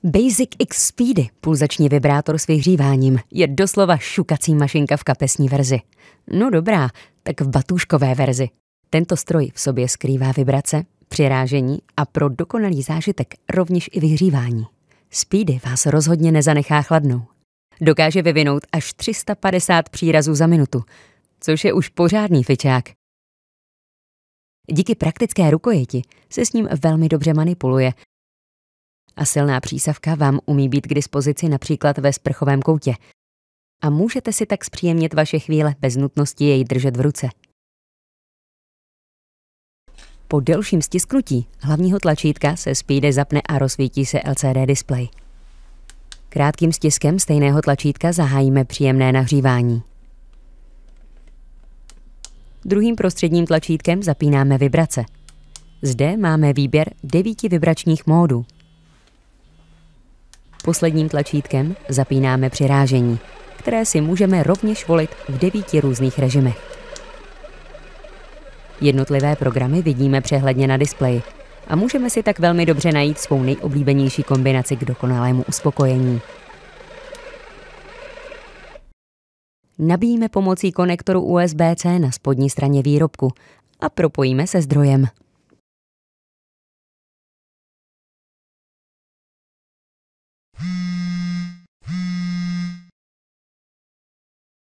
Basic X Speedy, pulzační vibrátor s vyhříváním, je doslova šukací mašinka v kapesní verzi. No dobrá, tak v batůžkové verzi. Tento stroj v sobě skrývá vibrace, přirážení a pro dokonalý zážitek rovněž i vyhřívání. Speedy vás rozhodně nezanechá chladnou. Dokáže vyvinout až 350 přírazů za minutu, což je už pořádný fičák. Díky praktické rukojeti se s ním velmi dobře manipuluje a silná přísavka vám umí být k dispozici například ve sprchovém koutě. A můžete si tak zpříjemnit vaše chvíle bez nutnosti jej držet v ruce. Po delším stisknutí hlavního tlačítka se Speedy zapne a rozsvítí se LCD displej. Krátkým stiskem stejného tlačítka zahájíme příjemné nahřívání. Druhým prostředním tlačítkem zapínáme vibrace. Zde máme výběr 9 vibračních módů. Posledním tlačítkem zapínáme přirážení, které si můžeme rovněž volit v 9 různých režimech. Jednotlivé programy vidíme přehledně na displeji a můžeme si tak velmi dobře najít svou nejoblíbenější kombinaci k dokonalému uspokojení. Nabíjíme pomocí konektoru USB-C na spodní straně výrobku a propojíme se zdrojem.